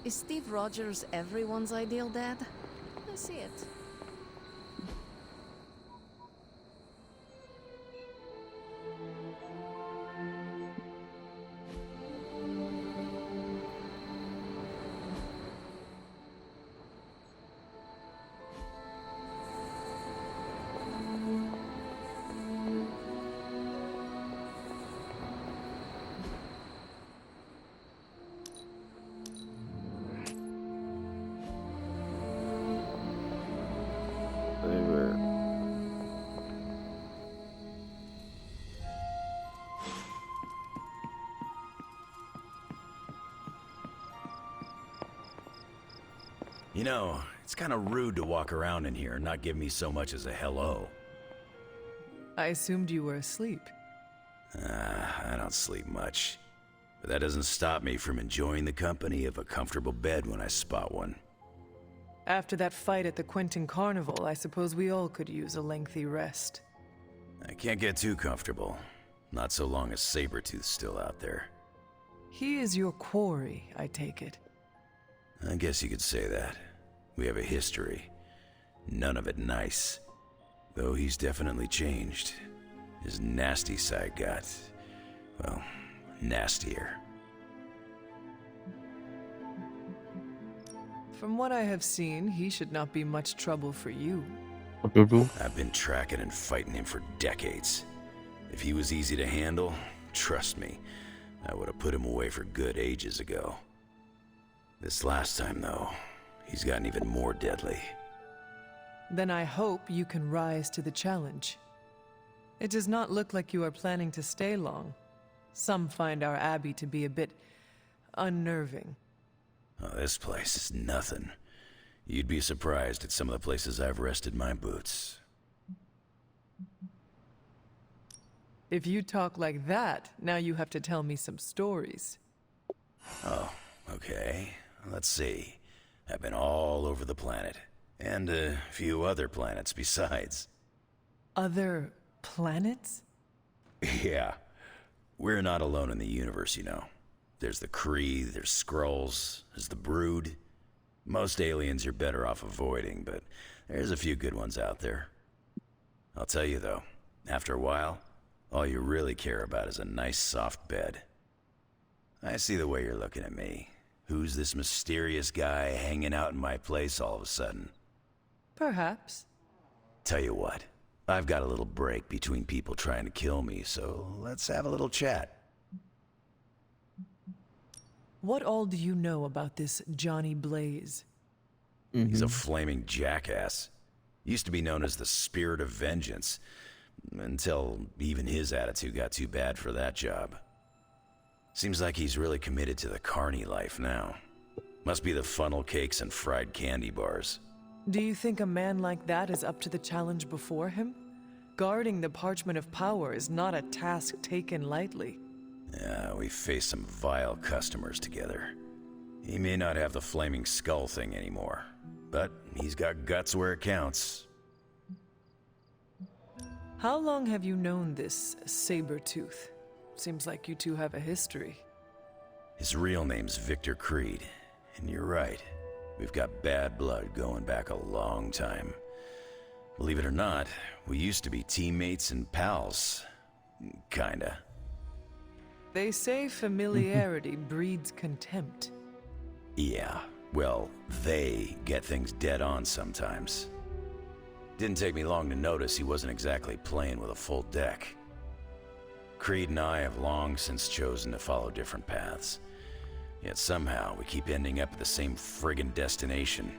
Is Steve Rogers everyone's ideal dad? I see it. Whatever. You know, it's kind of rude to walk around in here and not give me so much as a hello. I assumed you were asleep. I don't sleep much. But that doesn't stop me from enjoying the company of a comfortable bed when I spot one. After that fight at the Quentin Carnival, I suppose we all could use a lengthy rest. I can't get too comfortable. Not so long as Sabretooth's still out there. He is your quarry, I take it. I guess you could say that. We have a history. None of it nice. Though he's definitely changed. His nasty side got, well, nastier. From what I have seen, he should not be much trouble for you. I've been tracking and fighting him for decades. If he was easy to handle, trust me, I would have put him away for good ages ago. This last time, though, he's gotten even more deadly. Then I hope you can rise to the challenge. It does not look like you are planning to stay long. Some find our abbey to be a bit unnerving. Oh, this place is nothing. You'd be surprised at some of the places I've rested my boots. If you talk like that, now you have to tell me some stories. Oh, okay. Let's see. I've been all over the planet. And a few other planets besides. Other planets? Yeah. We're not alone in the universe, you know. There's the Kree, there's Skrulls, there's the Brood. Most aliens you're better off avoiding, but there's a few good ones out there. I'll tell you though, after a while, all you really care about is a nice soft bed. I see the way you're looking at me. Who's this mysterious guy hanging out in my place all of a sudden? Perhaps. Tell you what, I've got a little break between people trying to kill me, so let's have a little chat. What all do you know about this Johnny Blaze? He's a flaming jackass. Used to be known as the Spirit of Vengeance, until even his attitude got too bad for that job. Seems like he's really committed to the carny life now. Must be the funnel cakes and fried candy bars. Do you think a man like that is up to the challenge before him? Guarding the Parchment of Power is not a task taken lightly. Yeah, we faced some vile customers together. He may not have the flaming skull thing anymore, but he's got guts where it counts. How long have you known this Sabretooth? Seems like you two have a history. His real name's Victor Creed, and you're right. We've got bad blood going back a long time. Believe it or not, we used to be teammates and pals. Kinda. They say familiarity breeds contempt. Yeah, well, they get things dead on sometimes. Didn't take me long to notice he wasn't exactly playing with a full deck. Creed and I have long since chosen to follow different paths. Yet somehow we keep ending up at the same friggin' destination.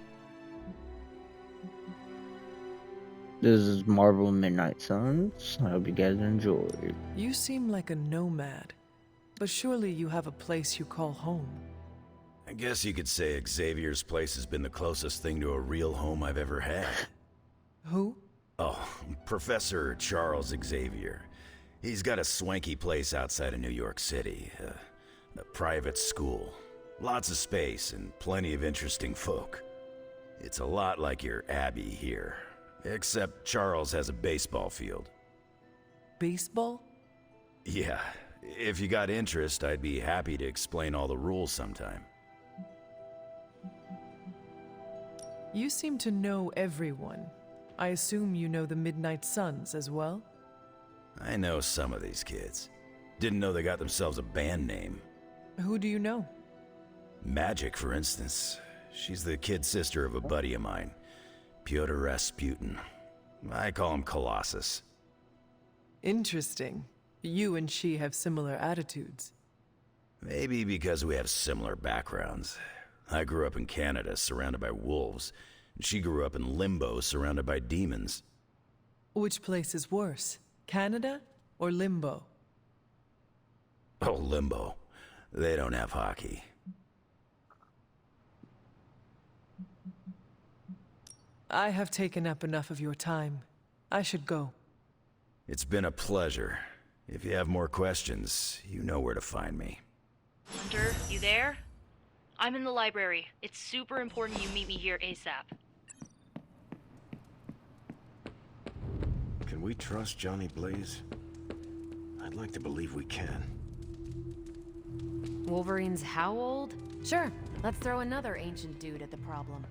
This is Marvel Midnight Suns. I hope you guys enjoy. You seem like a nomad, but surely you have a place you call home. I guess you could say Xavier's place has been the closest thing to a real home I've ever had. Who? Oh, Professor Charles Xavier. He's got a swanky place outside of New York City. A private school. Lots of space and plenty of interesting folk. It's a lot like your Abbey here. Except Charles has a baseball field. Baseball? Yeah, if you got interest, I'd be happy to explain all the rules sometime. You seem to know everyone. I assume you know the Midnight Suns as well? I know some of these kids. Didn't know they got themselves a band name. Who do you know? Magic, for instance. She's the kid sister of a buddy of mine, Pyotr Rasputin. I call him Colossus. Interesting. You and she have similar attitudes. Maybe because we have similar backgrounds. I grew up in Canada, surrounded by wolves, and she grew up in Limbo, surrounded by demons. Which place is worse, Canada or Limbo? Oh, Limbo. They don't have hockey. I have taken up enough of your time. I should go. It's been a pleasure. If you have more questions, you know where to find me. Hunter, you there? I'm in the library. It's super important you meet me here ASAP. Can we trust Johnny Blaze? I'd like to believe we can. Wolverine's how old? Sure, let's throw another ancient dude at the problem.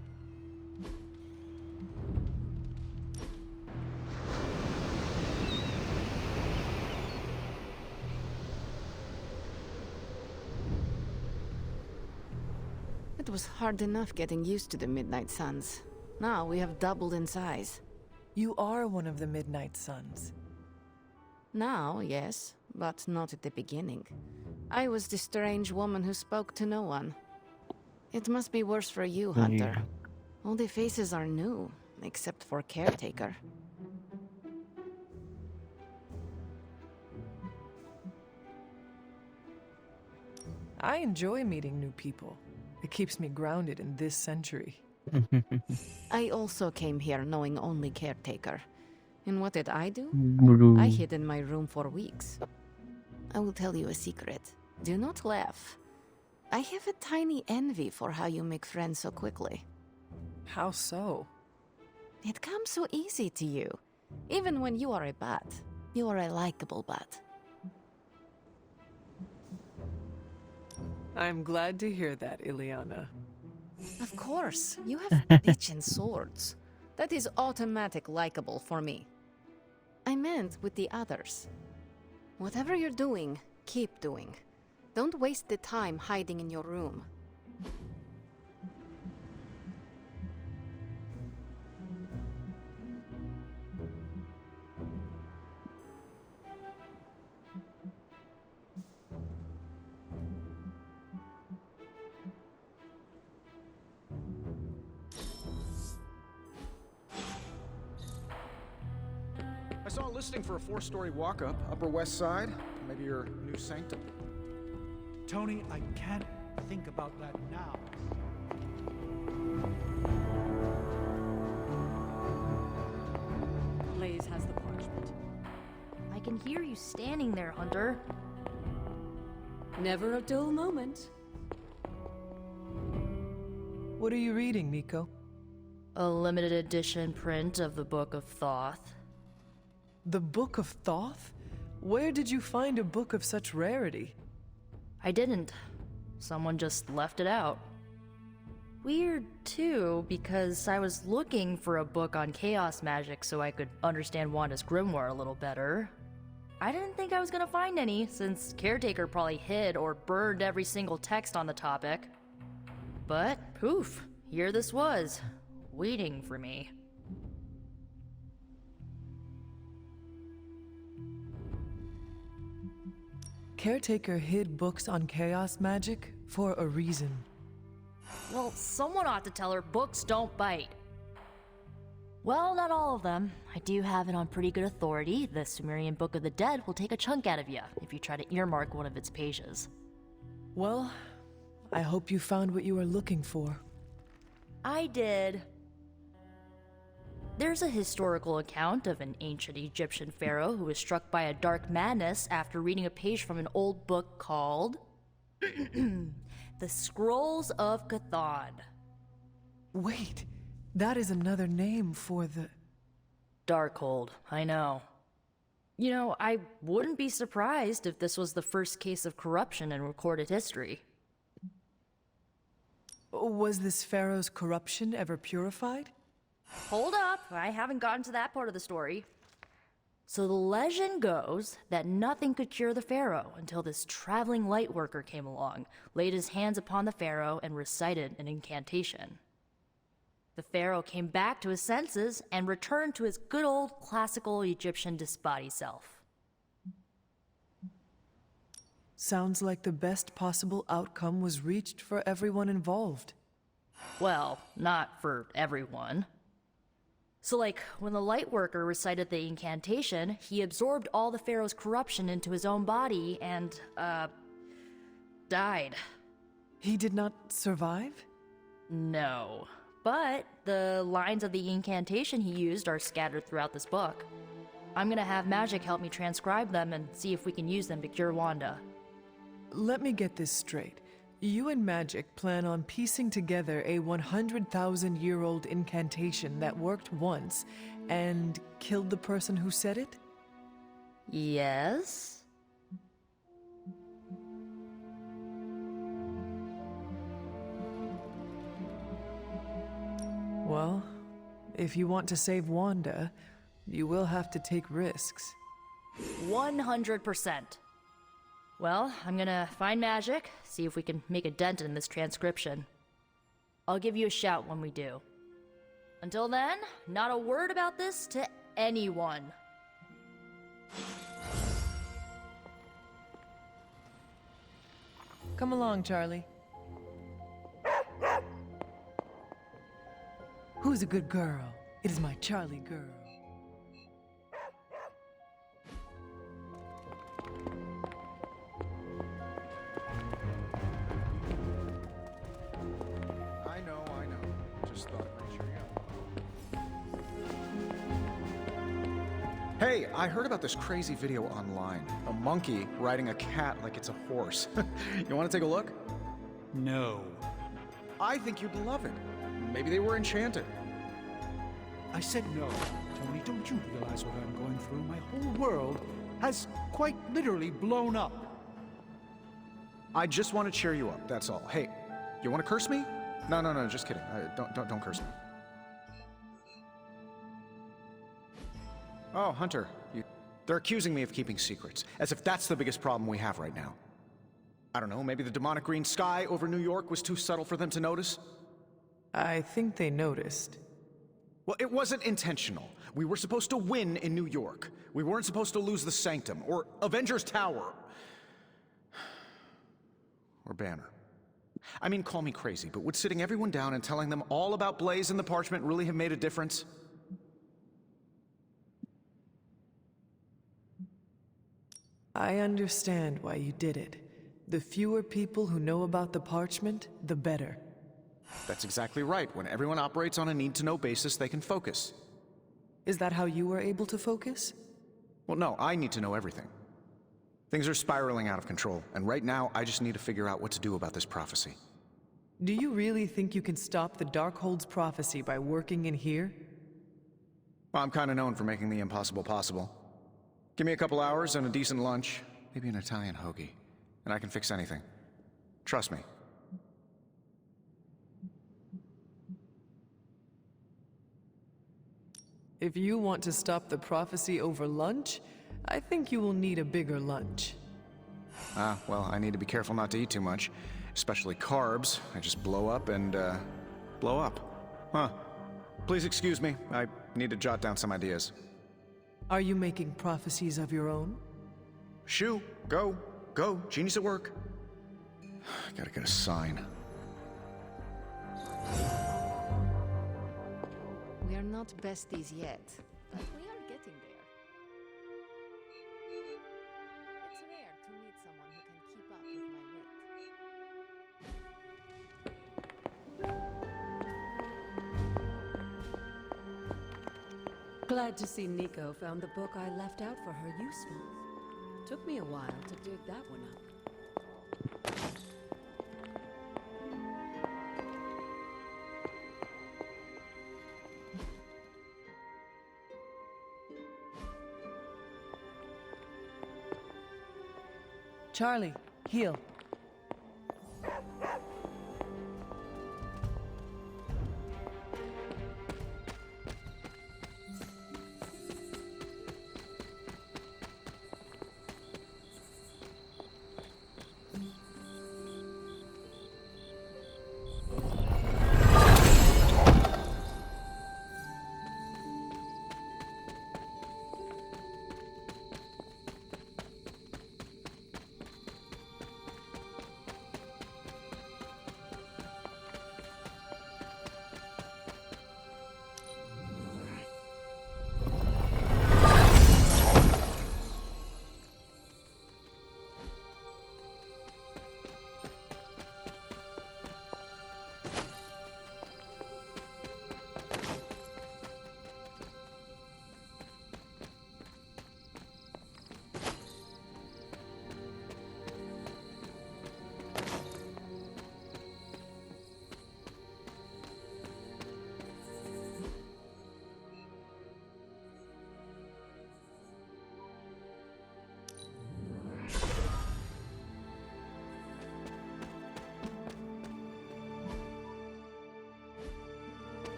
It was hard enough getting used to the Midnight Suns. Now we have doubled in size. You are one of the Midnight Suns. Now, yes, but not at the beginning. I was the strange woman who spoke to no one. It must be worse for you, Hunter. All the faces are new, except for Caretaker. I enjoy meeting new people. It keeps me grounded in this century. I also came here knowing only Caretaker. And what did I do? I hid in my room for weeks. I will tell you a secret. Do not laugh. I have a tiny envy for how you make friends so quickly. How so? It comes so easy to you. Even when you are a bat, you are a likable bat. I'm glad to hear that, Ileana. Of course, you have bitch and swords. That is automatic likable for me. I meant with the others. Whatever you're doing, keep doing. Don't waste the time hiding in your room. I saw a listing for a 4-story walk-up, Upper West Side. Maybe your new sanctum. Tony, I can't think about that now. Blaze has the parchment. I can hear you standing there, Hunter. Never a dull moment. What are you reading, Nico? A limited edition print of the Book of Thoth. The Book of Thoth? Where did you find a book of such rarity? I didn't. Someone just left it out. Weird, too, because I was looking for a book on chaos magic so I could understand Wanda's grimoire a little better. I didn't think I was gonna find any, since Caretaker probably hid or burned every single text on the topic. But, poof, here this was, waiting for me. Caretaker hid books on chaos magic for a reason. Well, someone ought to tell her books don't bite. Well, not all of them. I do have it on pretty good authority. The Sumerian Book of the Dead will take a chunk out of you if you try to earmark one of its pages. Well, I hope you found what you were looking for. I did. There's a historical account of an ancient Egyptian pharaoh who was struck by a dark madness after reading a page from an old book called The Scrolls of Chthon. Wait, that is another name for the... Darkhold, I know. You know, I wouldn't be surprised if this was the first case of corruption in recorded history. Was this pharaoh's corruption ever purified? Hold up, I haven't gotten to that part of the story. So the legend goes that nothing could cure the pharaoh until this traveling light worker came along, laid his hands upon the pharaoh, and recited an incantation. The pharaoh came back to his senses and returned to his good old classical Egyptian disbody self. Sounds like the best possible outcome was reached for everyone involved. Well, not for everyone. So like, when the Lightworker recited the incantation, he absorbed all the pharaoh's corruption into his own body and, died. He did not survive? No. But the lines of the incantation he used are scattered throughout this book. I'm gonna have Magic help me transcribe them and see if we can use them to cure Wanda. Let me get this straight. You and Magic plan on piecing together a 100,000-year-old incantation that worked once and killed the person who said it? Yes? Well, if you want to save Wanda, you will have to take risks. 100%. Well, I'm gonna find Magic, see if we can make a dent in this transcription. I'll give you a shout when we do. Until then, not a word about this to anyone. Come along, Charlie. Who's a good girl? It is my Charlie girl. I know. Just thought I'd make sure you know. Hey, I heard about this crazy video online. A monkey riding a cat like it's a horse. You want to take a look? No. I think you'd love it. Maybe they were enchanted. I said no. Tony, don't you realize what I'm going through? My whole world has quite literally blown up. I just want to cheer you up, that's all. Hey, you want to curse me? No, just kidding. Don't curse me. Oh, Hunter, they're accusing me of keeping secrets, as if that's the biggest problem we have right now. I don't know, maybe the demonic green sky over New York was too subtle for them to notice? I think they noticed. Well, it wasn't intentional. We were supposed to win in New York. We weren't supposed to lose the Sanctum, or Avengers Tower. Or Banner. I mean, call me crazy, but would sitting everyone down and telling them all about Blaze and the Parchment really have made a difference? I understand why you did it. The fewer people who know about the Parchment, the better. That's exactly right. When everyone operates on a need-to-know basis, they can focus. Is that how you were able to focus? Well, no, I need to know everything. Things are spiraling out of control, and right now, I just need to figure out what to do about this prophecy. Do you really think you can stop the Darkhold's prophecy by working in here? Well, I'm kind of known for making the impossible possible. Give me a couple hours and a decent lunch, maybe an Italian hoagie, and I can fix anything. Trust me. If you want to stop the prophecy over lunch, I think you will need a bigger lunch. Well, I need to be careful not to eat too much, especially carbs. I just blow up and, blow up. Huh. Please excuse me. I need to jot down some ideas. Are you making prophecies of your own? Shoo, go, genius at work. Gotta get a sign. We are not besties yet, but we are getting there. It's rare to meet someone who can keep up with my wit. Glad to see Nico found the book I left out for her useful. Took me a while to dig that one up. Charlie, heal.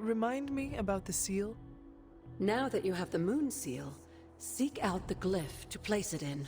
remind me about the seal? Now that you have the moon seal, seek out the glyph to place it in.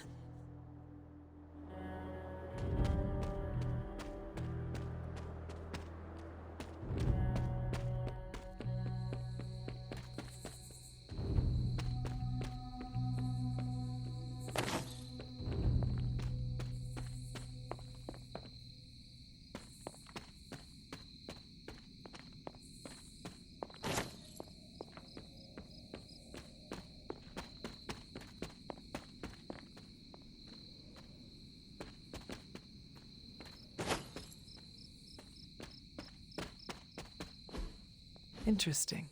Interesting.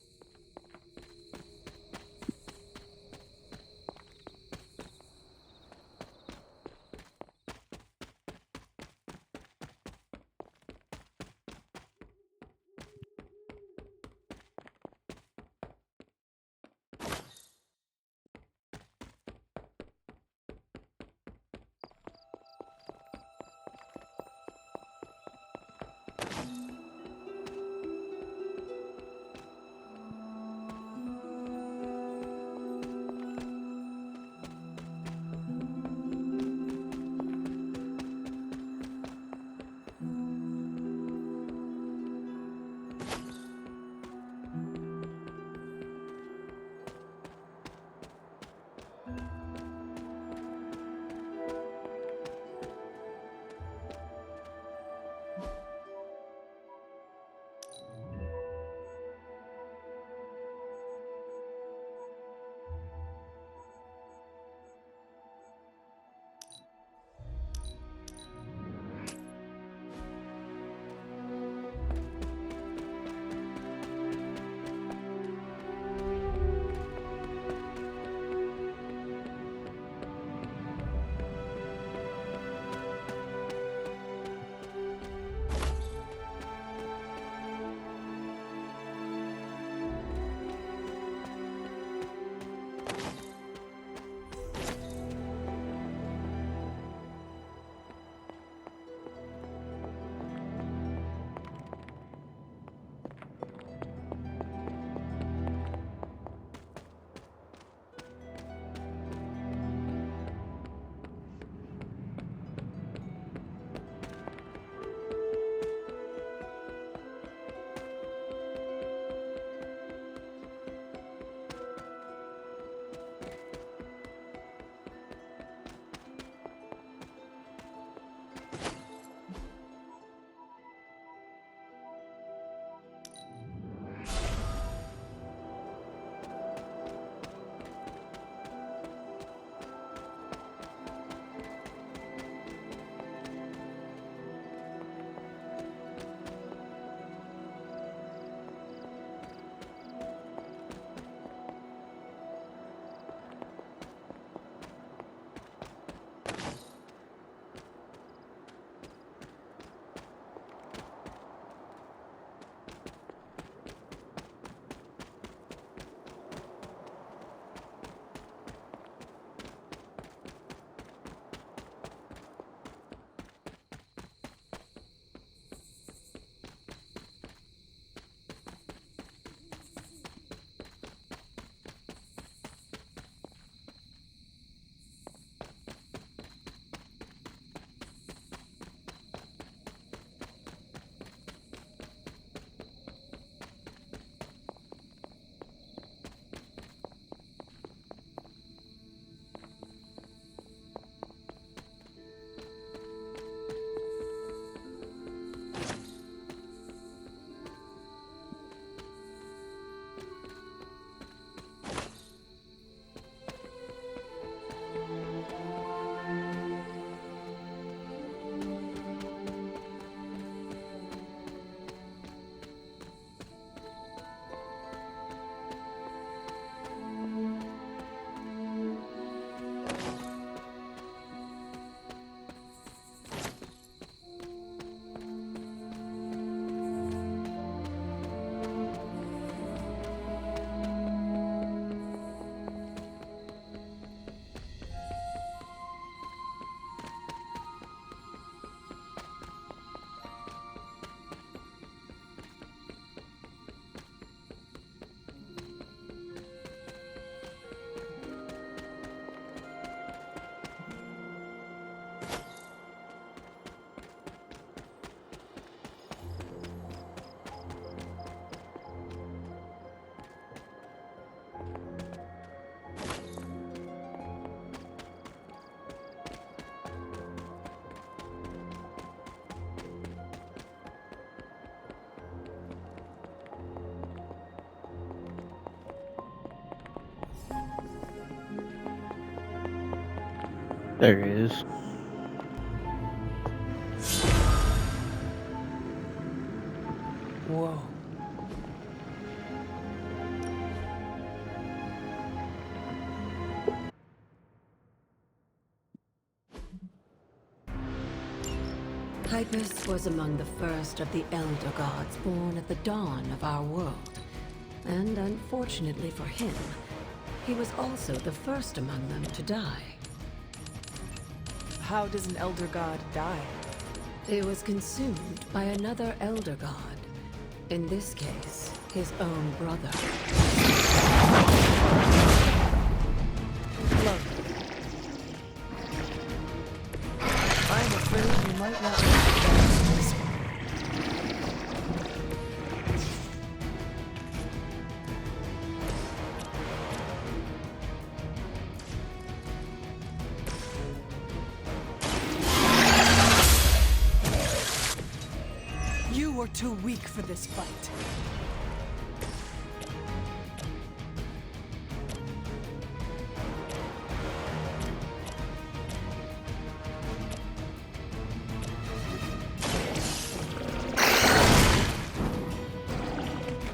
There he is. Whoa. Hypus was among the first of the Elder Gods born at the dawn of our world. And unfortunately for him, he was also the first among them to die. How does an Elder God die? It was consumed by another Elder God. In this case, his own brother. Look. I'm afraid you might not make this one. You were too weak for this fight.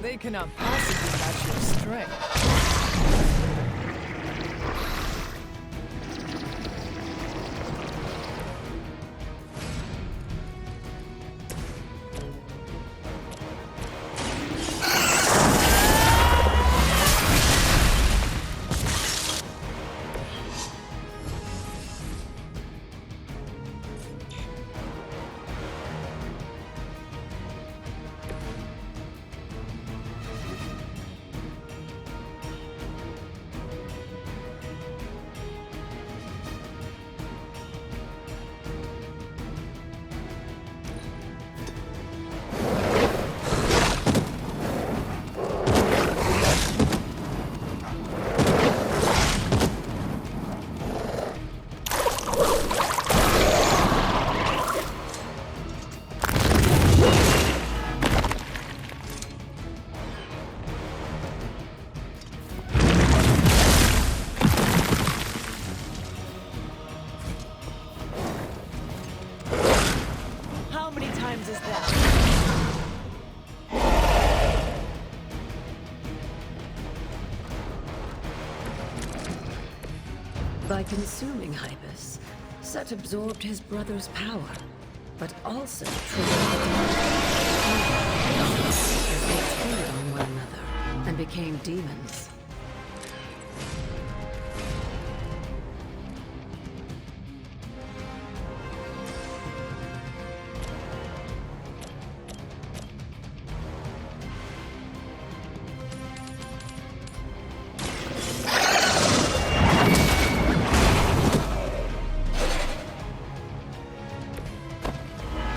They cannot possibly match your strength. How many times is that? By consuming Hypus, Set absorbed his brother's power, but also triggered the demon as they turned on one another and became demons.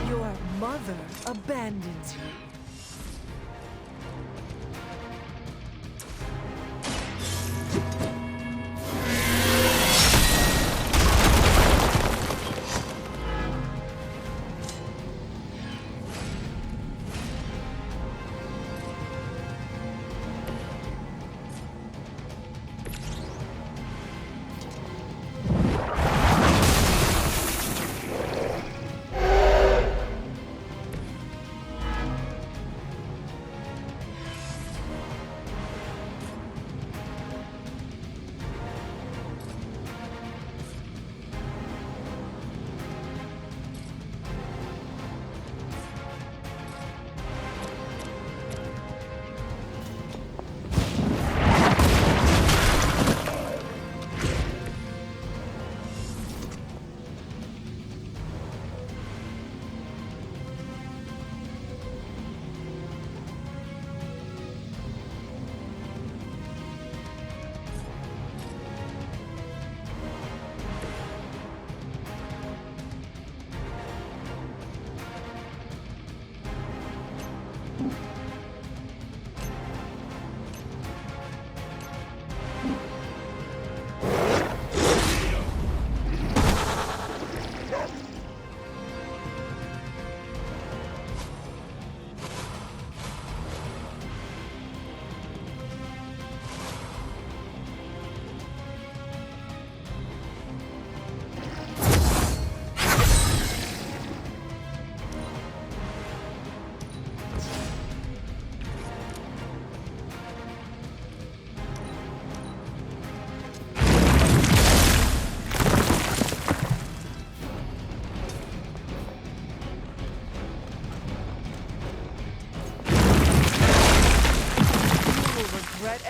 Your mother abandons you.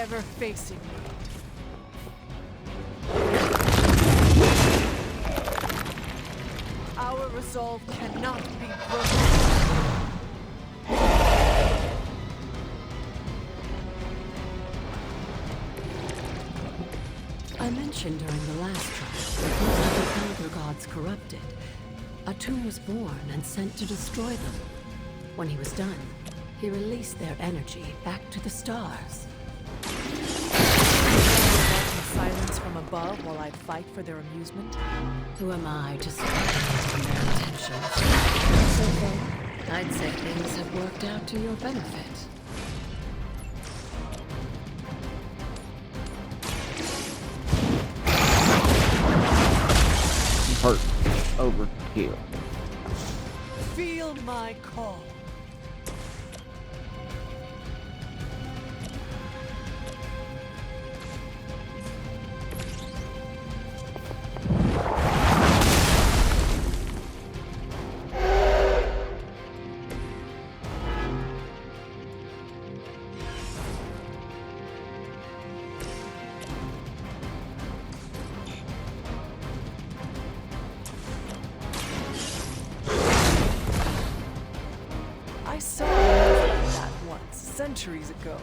ever facing me. Our resolve cannot be broken. I mentioned during the last trial that most of the Elder Gods corrupted. Atum was born and sent to destroy them. When he was done, he released their energy back to the stars. Silence from above while I fight for their amusement? Who am I to stop their intentions? So far, I'd say things have worked out to your benefit. Hurt. Overkill. Feel my call. I saw that once, centuries ago.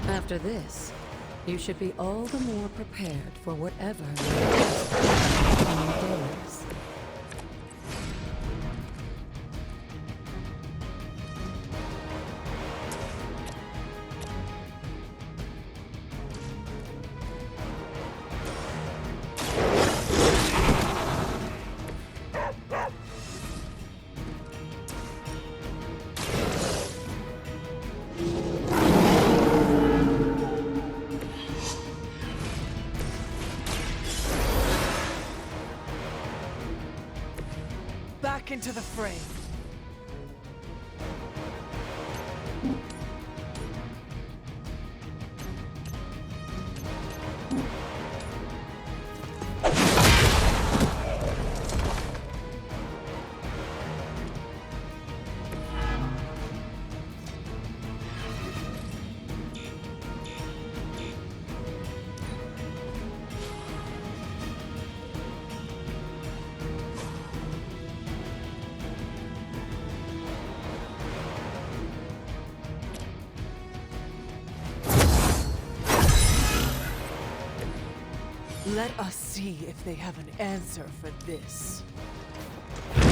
After this, you should be all the more prepared for whatever coming days. Back into the frame. Let us see if they have an answer for this. You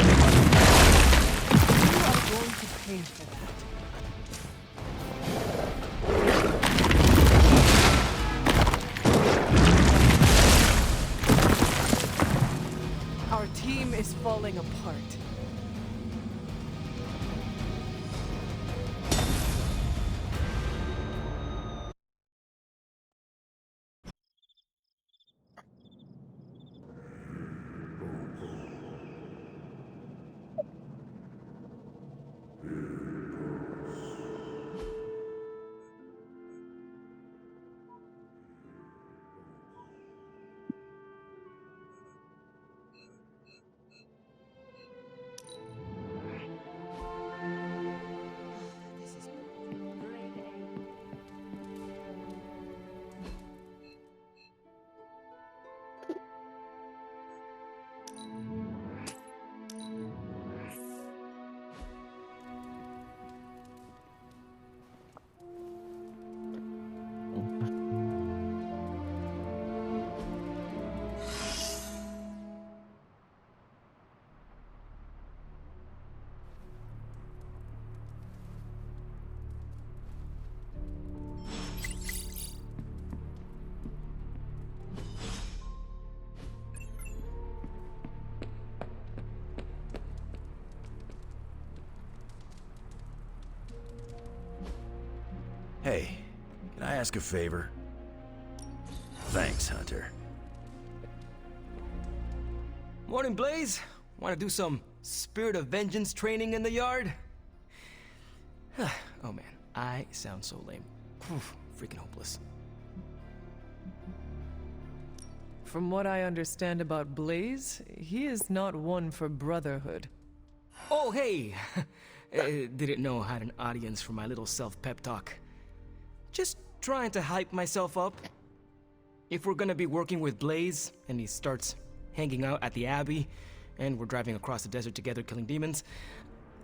are going to pay for that. Our team is falling apart. Hey, can I ask a favor? Thanks, Hunter. Morning, Blaze. Want to do some Spirit of Vengeance training in the yard? Oh man, I sound so lame. Whew, freaking hopeless. From what I understand about Blaze, he is not one for brotherhood. Oh, hey! Didn't know I had an audience for my little self-pep talk. Just trying to hype myself up. If we're gonna be working with Blaze, and he starts hanging out at the Abbey, and we're driving across the desert together killing demons,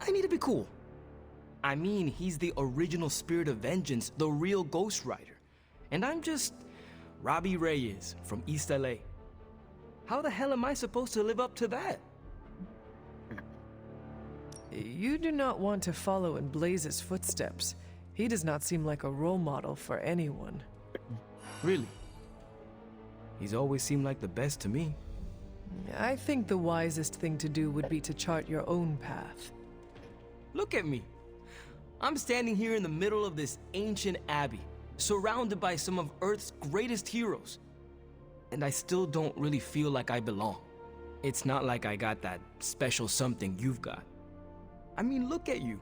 I need to be cool. I mean, he's the original Spirit of Vengeance, the real Ghost Rider. And I'm just Robbie Reyes from East LA. How the hell am I supposed to live up to that? You do not want to follow in Blaze's footsteps. He does not seem like a role model for anyone. Really? He's always seemed like the best to me. I think the wisest thing to do would be to chart your own path. Look at me. I'm standing here in the middle of this ancient abbey, surrounded by some of Earth's greatest heroes. And I still don't really feel like I belong. It's not like I got that special something you've got. I mean, look at you.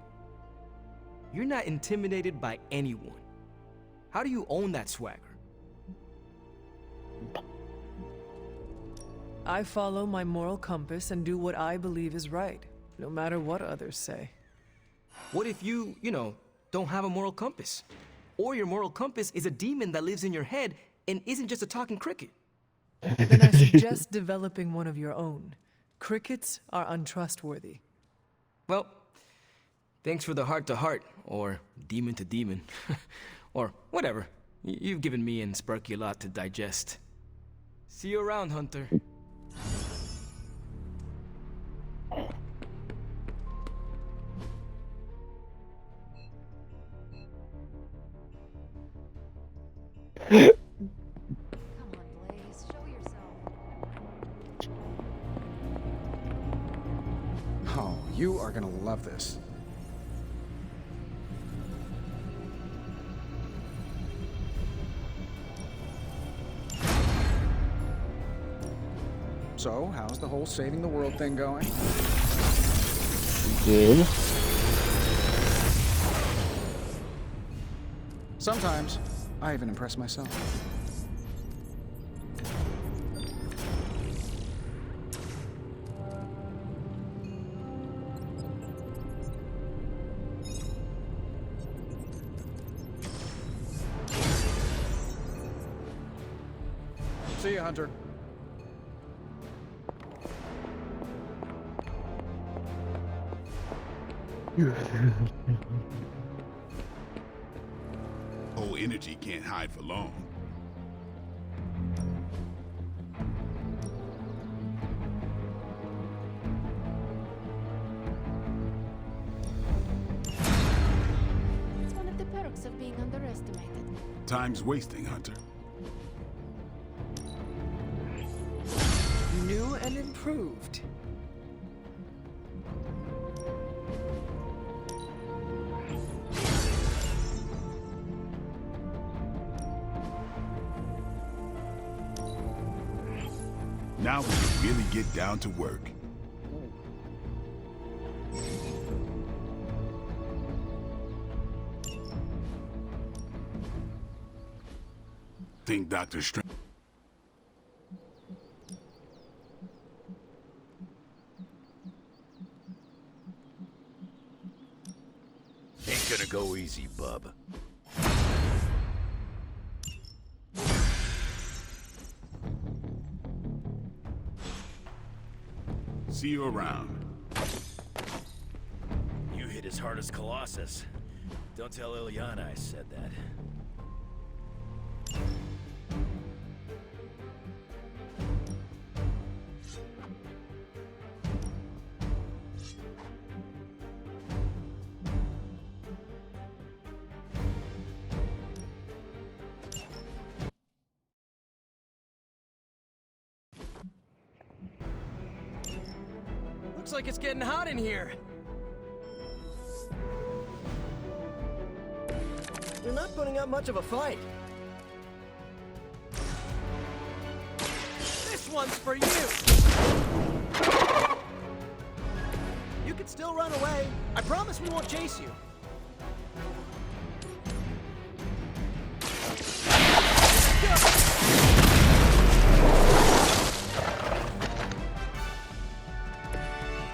You're not intimidated by anyone. How do you own that swagger? I follow my moral compass and do what I believe is right, no matter what others say. What if you don't have a moral compass? Or your moral compass is a demon that lives in your head and isn't just a talking cricket? Then I suggest developing one of your own. Crickets are untrustworthy. Well, thanks for the heart-to-heart, or demon-to-demon, or whatever. You've given me and Sparky a lot to digest. See you around, Hunter. Come on, Blaze, show yourself. Oh, you are gonna love this. So, how's the whole saving the world thing going? Good. Sometimes, I even impress myself. See ya, Hunter. Whole energy can't hide for long. It's one of the perks of being underestimated. Time's wasting, Hunter. New and improved. Now we can really get down to work. Think Dr. Strange... Ain't gonna go easy, bub. See you around. You hit as hard as Colossus. Don't tell Ilyana I said that. Looks like it's getting hot in here. You're not putting up much of a fight. This one's for you! You can still run away. I promise we won't chase you.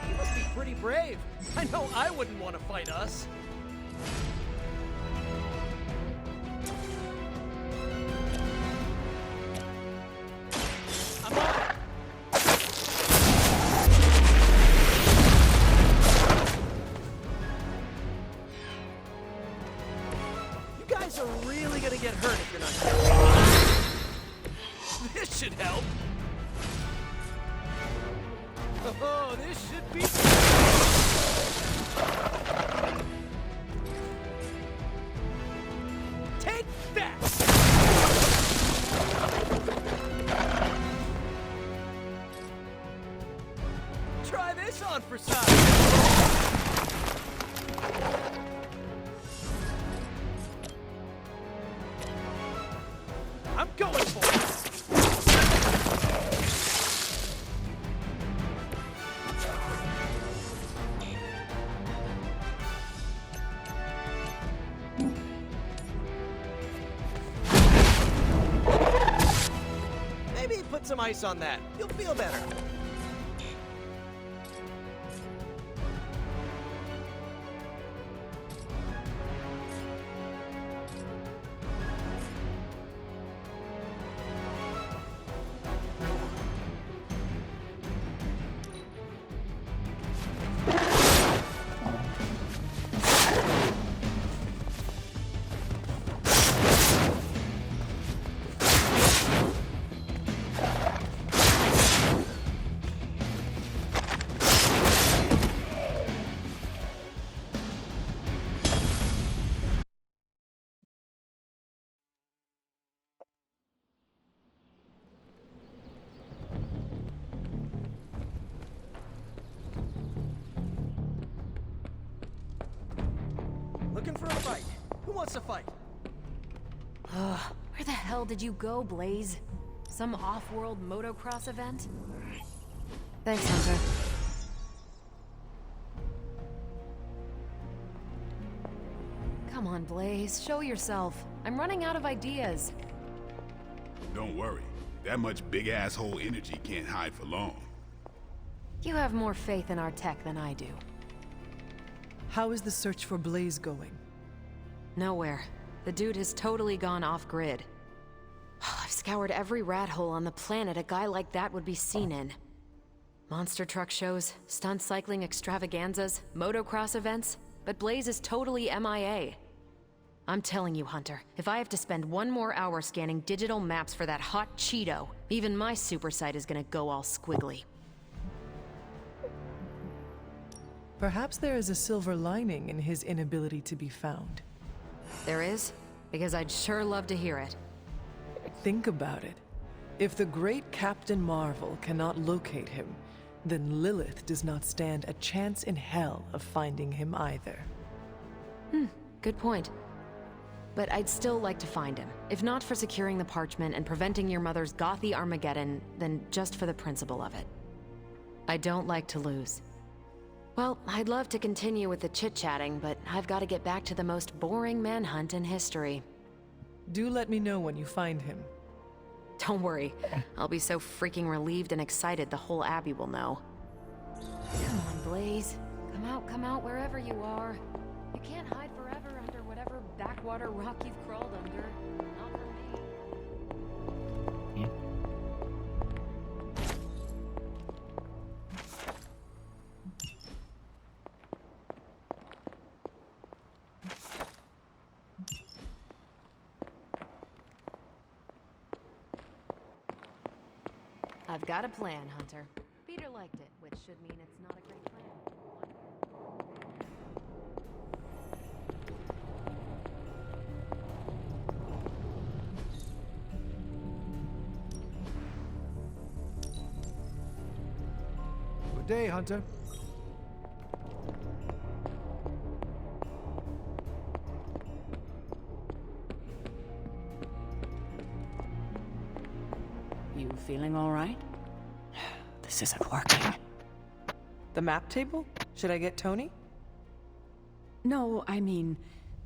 You must be pretty brave. I know I wouldn't want to fight us. I'm on it. You guys are really gonna get hurt if you're not careful. This should help. Oh, this should be... Take that! Try this on for size. I'm going for it. Maybe put some ice on that. You'll feel better. Looking for a fight. Who wants to fight? Where the hell did you go, Blaze? Some off-world motocross event? Thanks, Hunter. Come on, Blaze, show yourself. I'm running out of ideas. Don't worry. That much big asshole energy can't hide for long. You have more faith in our tech than I do. How is the search for Blaze going? Nowhere. The dude has totally gone off-grid. I've scoured every rat hole on the planet a guy like that would be seen in. Monster truck shows, stunt cycling extravaganzas, motocross events, but Blaze is totally MIA. I'm telling you, Hunter, if I have to spend one more hour scanning digital maps for that hot Cheeto, even my super sight is gonna go all squiggly. Perhaps there is a silver lining in his inability to be found. There is? Because I'd sure love to hear it. Think about it. If the great Captain Marvel cannot locate him, then Lilith does not stand a chance in hell of finding him either. Good point. But I'd still like to find him. If not for securing the parchment and preventing your mother's gothy Armageddon, then just for the principle of it. I don't like to lose. Well, I'd love to continue with the chit-chatting, but I've got to get back to the most boring manhunt in history. Do let me know when you find him. Don't worry. I'll be so freaking relieved and excited the whole Abbey will know. Come on, Blaze. Come out wherever you are. You can't hide forever under whatever backwater rock you've crawled under. Not for me. I've got a plan, Hunter. Peter liked it, which should mean it's not a great plan. Good day, Hunter. You feeling all right? This isn't working. The map table? Should I get Tony? No, I mean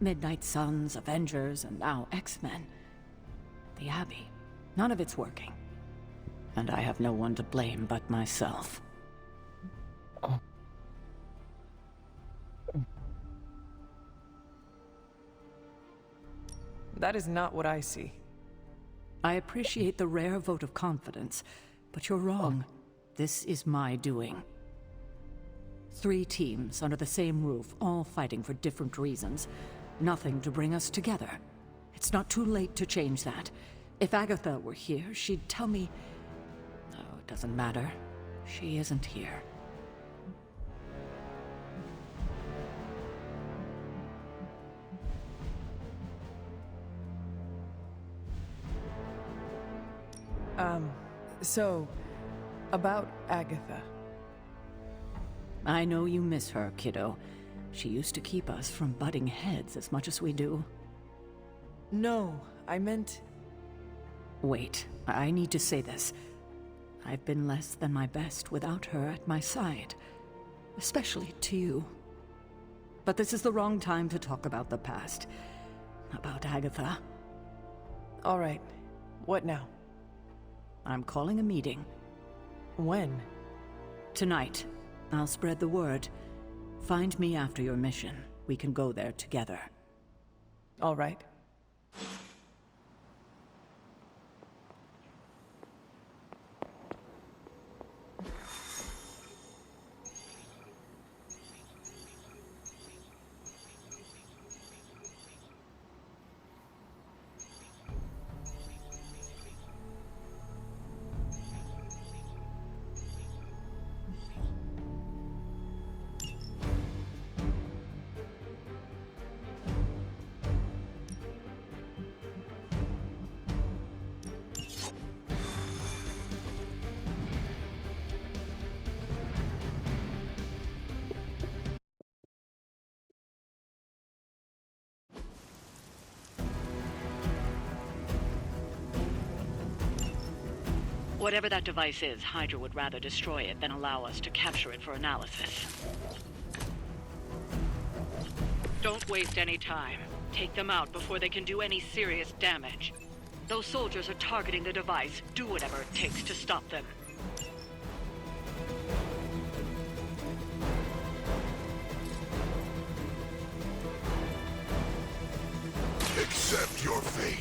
Midnight Suns, Avengers, and now X-Men. The Abbey. None of it's working. And I have no one to blame but myself. That is not what I see. I appreciate the rare vote of confidence, but you're wrong. This is my doing. 3 teams under the same roof, all fighting for different reasons. Nothing to bring us together. It's not too late to change that. If Agatha were here, she'd tell me... Oh, it doesn't matter. She isn't here. So, about Agatha. I know you miss her, kiddo. She used to keep us from butting heads as much as we do. No, I meant... Wait, I need to say this. I've been less than my best without her at my side. Especially to you. But this is the wrong time to talk about the past. About Agatha. All right. What now? I'm calling a meeting. When? Tonight. I'll spread the word. Find me after your mission. We can go there together. All right. Whatever that device is, Hydra would rather destroy it than allow us to capture it for analysis. Don't waste any time. Take them out before they can do any serious damage. Those soldiers are targeting the device. Do whatever it takes to stop them. Accept your fate.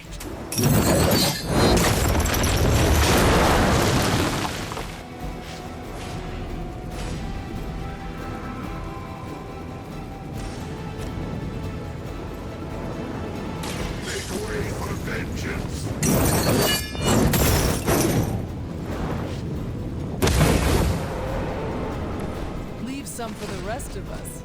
Leave some for the rest of us.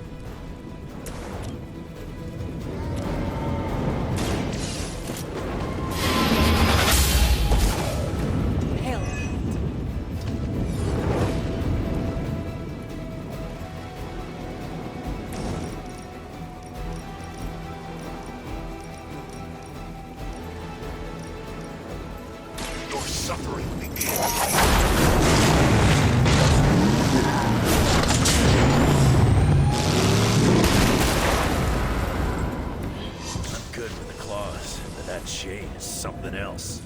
Hail it. Your suffering begins. Good with the claws, but that shade is something else.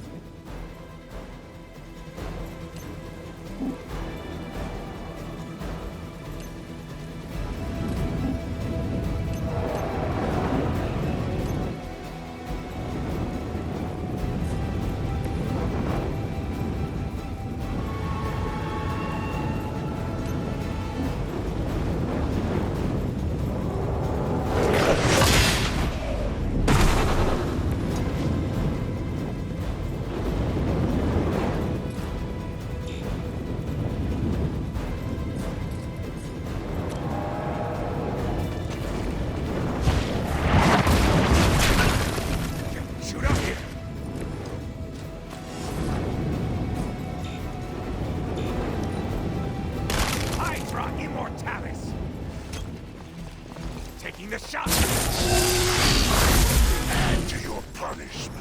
The shot! Add to your punishment.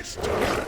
this time.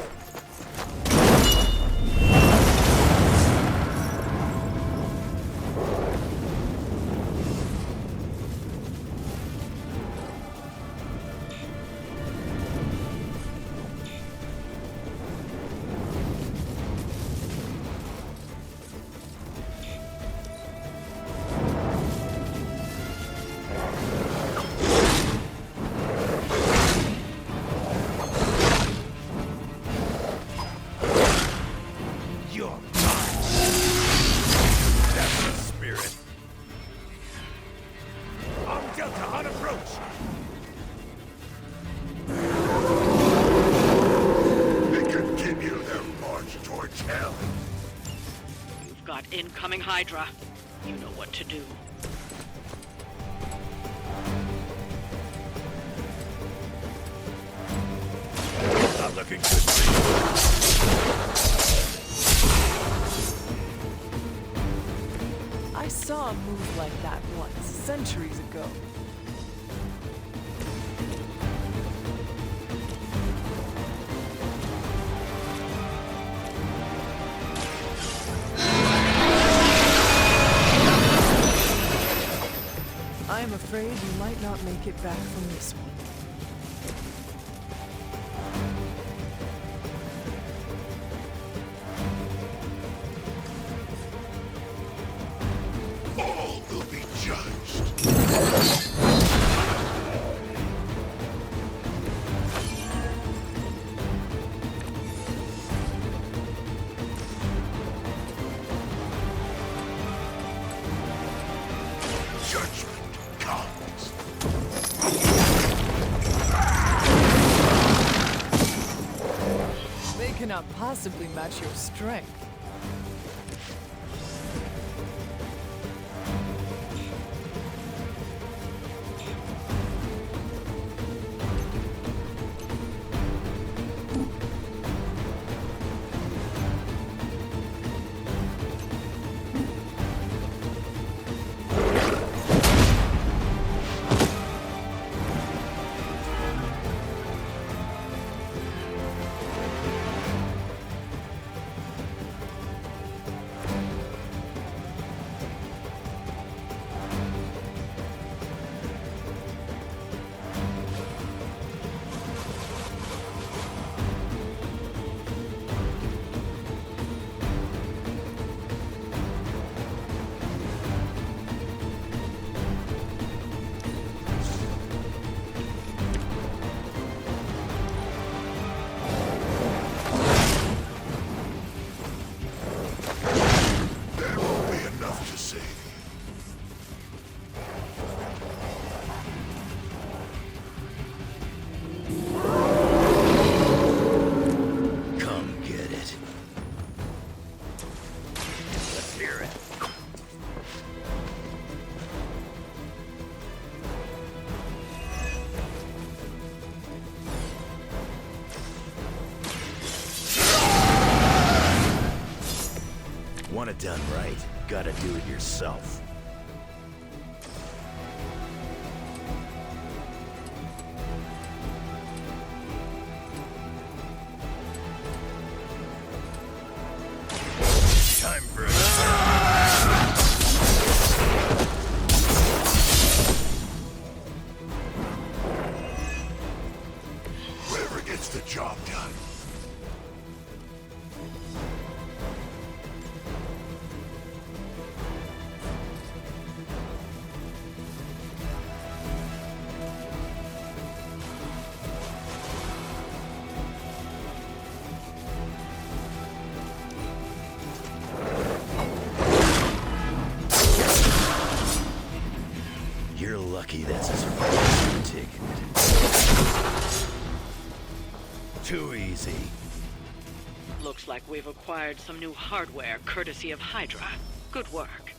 Incoming Hydra. You know what to do. Not looking good for I saw a move like that once, centuries ago. I am afraid you might not make it back from this one. All will be judged. Judgment comes. They cannot possibly match your strength. Want it done right, gotta do it yourself. Time for a Whoever gets the job done. You're lucky that's as far as you're taking it. Too easy. Looks like we've acquired some new hardware courtesy of Hydra. Good work.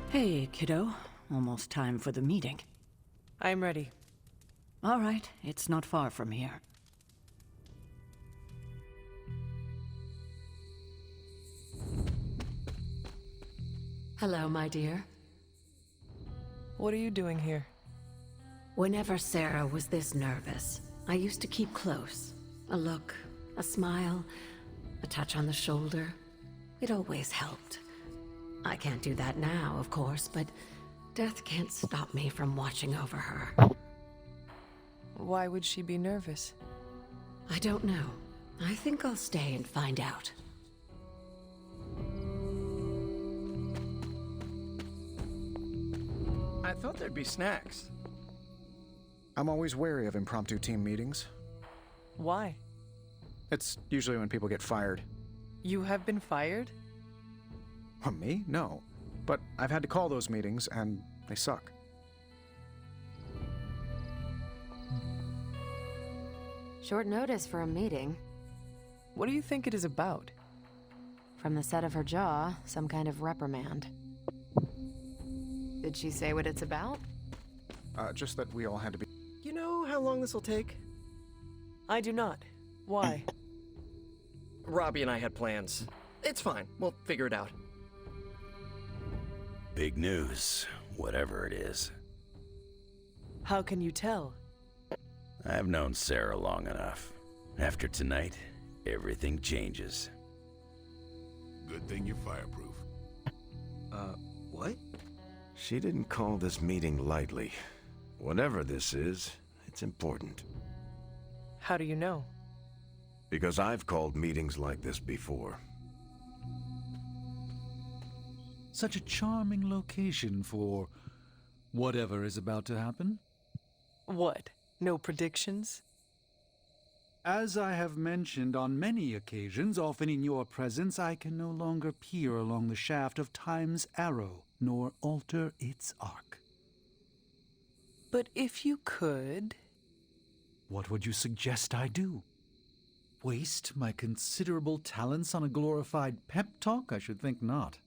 Hey, kiddo. Almost time for the meeting. I'm ready. All right, it's not far from here. Hello, my dear. What are you doing here? Whenever Sarah was this nervous, I used to keep close. A look, a smile, a touch on the shoulder. It always helped. I can't do that now, of course, but death can't stop me from watching over her. Why would she be nervous? I don't know. I think I'll stay and find out. I thought there'd be snacks. I'm always wary of impromptu team meetings. Why? It's usually when people get fired. You have been fired? Me? No. But I've had to call those meetings, and they suck. Short notice for a meeting. What do you think it is about? From the set of her jaw, some kind of reprimand. Did she say what it's about? Just that we all had to be... You know how long this will take? I do not. Why? Robbie and I had plans. It's fine. We'll figure it out. Big news, whatever it is. How can you tell? I've known Sarah long enough. After tonight, everything changes. Good thing you're fireproof. What? She didn't call this meeting lightly. Whatever this is, it's important. How do you know? Because I've called meetings like this before. Such a charming location for whatever is about to happen. What? No predictions? As I have mentioned on many occasions, often in your presence, I can no longer peer along the shaft of Time's arrow, nor alter its arc. But if you could... What would you suggest I do? Waste my considerable talents on a glorified pep talk? I should think not.